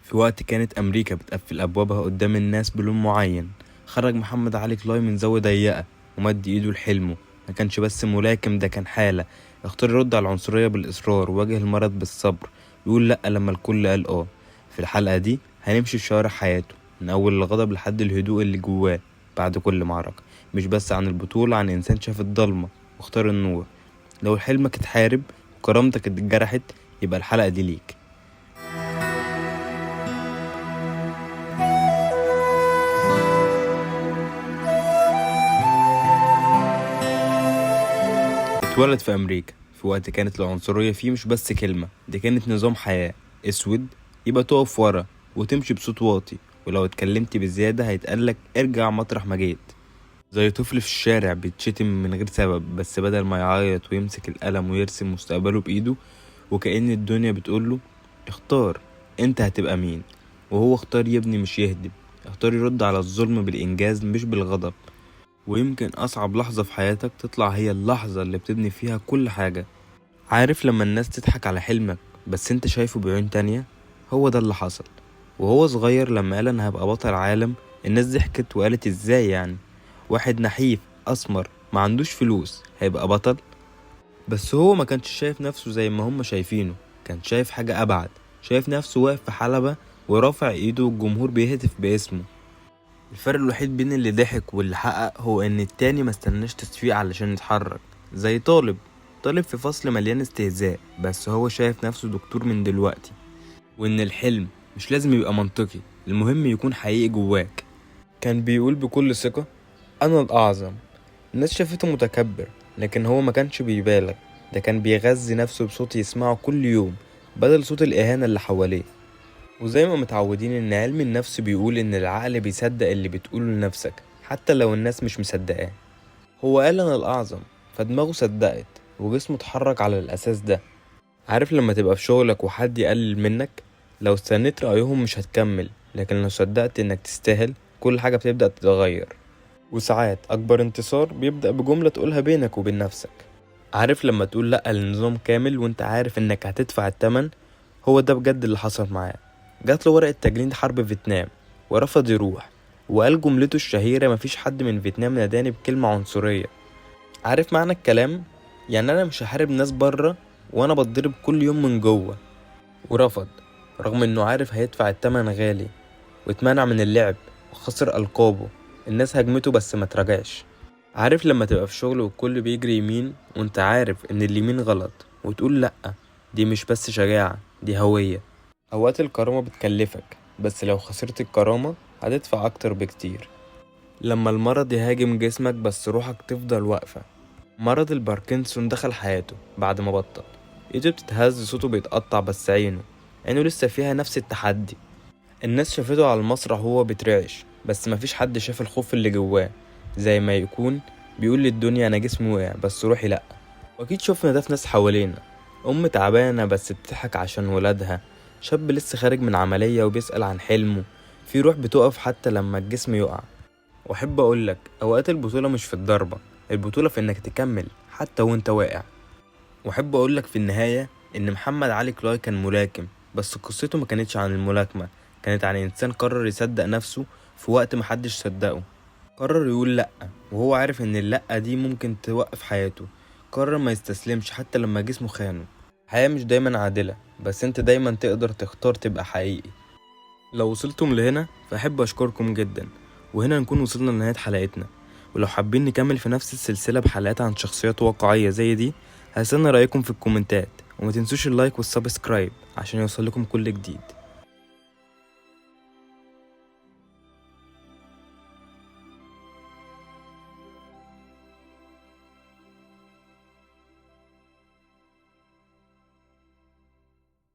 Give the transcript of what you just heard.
في وقت كانت أمريكا بتقفل أبوابها قدام الناس بلون معين، خرج محمد علي كلاي من زاوية ضيقة ومد إيده لحلمه. ما كانش بس ملاكم، ده كان حالة. اختار يرد على العنصرية بالإصرار وواجه المرض بالصبر، يقول لأ لما الكل قال آه. في الحلقة دي هنمشي في شوارع حياته من أول الغضب لحد الهدوء اللي جواه بعد كل معركة. مش بس عن البطولة، عن إنسان شاف الضلمة واختار النور. لو حلمك اتحارب وكرامتك اتجرحت، يبقى الحلقة دي ليك. اتولد في أمريكا في وقت كانت العنصرية فيه مش بس كلمة، دي كانت نظام حياة. اسود يبقى تقف ورا وتمشي بصوت واطي، ولو اتكلمت بزيادة هيتقالك ارجع مطرح ما جيت. زي طفل في الشارع بيتشتم من غير سبب، بس بدل ما يعيط ويمسك القلم ويرسم مستقبله بإيده، وكأن الدنيا بتقوله اختار انت هتبقى مين. وهو اختار يبني مش يهدم، اختار يرد على الظلم بالإنجاز مش بالغضب. ويمكن أصعب لحظة في حياتك تطلع هي اللحظة اللي بتبني فيها كل حاجة. عارف لما الناس تضحك على حلمك بس انت شايفه بعيون تانية؟ هو ده اللي حصل. وهو صغير لما قال انا هبقى بطل عالم، الناس ضحكت وقالت ازاي يعني؟ واحد نحيف أسمر ما عندوش فلوس هيبقى بطل؟ بس هو ما كانش شايف نفسه زي ما هم شايفينه، كان شايف حاجة أبعد. شايف نفسه واقف في حلبة ورافع ايده والجمهور بيهتف باسمه. الفرق الوحيد بين اللي ضحك واللي حقق هو ان التاني ما استناش تصفيق علشان يتحرك. زي طالب في فصل مليان استهزاء، بس هو شايف نفسه دكتور من دلوقتي. وان الحلم مش لازم يبقى منطقي، المهم يكون حقيقي جواك. كان بيقول بكل ثقة انا الاعظم. الناس شافته متكبر، لكن هو ما كانش بيبالغ. ده كان بيغذي نفسه بصوت يسمعه كل يوم بدل صوت الإهانة اللي حواليه. وزي ما متعودين ان علم النفس بيقول ان العقل بيصدق اللي بتقوله لنفسك حتى لو الناس مش مصدقاه. هو قال انا الاعظم، فدماغه صدقت وجسمه اتحرك على الاساس ده. عارف لما تبقى في شغلك وحد يقلل منك، لو استنيت رأيهم مش هتكمل، لكن لو صدقت انك تستاهل كل حاجة بتبدأ تتغير. وساعات اكبر انتصار بيبدأ بجملة تقولها بينك وبين نفسك. عارف لما تقول لأ لنظام كامل وانت عارف انك هتدفع التمن؟ هو ده بجد اللي حصل معاه. جات له ورقة تجنيد حرب فيتنام ورفض يروح، وقال جملته الشهيرة مفيش حد من فيتنام ناداني بكلمة عنصرية. عارف معنى الكلام؟ يعني انا مش هحارب ناس بره وانا بتضرب كل يوم من جوه. ورفض رغم انه عارف هيدفع التمن غالي، واتمنع من اللعب وخسر ألقابه. الناس هجمته بس ما تراجعش. عارف لما تبقى في شغل والكل بيجري يمين وانت عارف ان اليمين غلط وتقول لأ؟ دي مش بس شجاعة، دي هوية. اوقات الكرامة بتكلفك، بس لو خسرت الكرامة هتدفع اكتر بكتير. لما المرض يهاجم جسمك بس روحك تفضل واقفة. مرض الباركنسون دخل حياته بعد ما بطل. ايده بتتهز، صوته بيتقطع، بس عينه لسه فيها نفس التحدي. الناس شافته على المسرح وهو بيترعش، بس مفيش حد شاف الخوف اللي جواه. زي ما يكون بيقول للدنيا انا جسمي وقع بس روحي لأ. واكيد شوفنا ده في ناس حوالينا، ام تعبانة بس بتضحك عشان ولادها، شاب لسه خارج من عملية وبيسأل عن حلمه، في روح بتقف حتى لما الجسم يقع. واحب اقولك اوقات البطولة مش في الضربة، البطولة في انك تكمل حتى وانت واقع. واحب اقولك في النهاية ان محمد علي كلاي كان ملاكم، بس قصته ما كانتش عن الملاكمة، كانت عن انسان قرر يصدق نفسه في وقت محدش صدقه. قرر يقول لأ وهو عارف ان اللأ دي ممكن توقف حياته. قرر ما يستسلمش حتى لما جسمه خانه. الحياة مش دايما عادلة، بس انت دايما تقدر تختار تبقى حقيقي. لو وصلتم لهنا فأحب أشكركم جدا، وهنا نكون وصلنا لنهاية حلقتنا. ولو حابين نكمل في نفس السلسلة بحلقات عن شخصيات واقعية زي دي، هستنى رأيكم في الكومنتات، وما تنسوش اللايك والسبسكرايب عشان يوصل لكم كل جديد.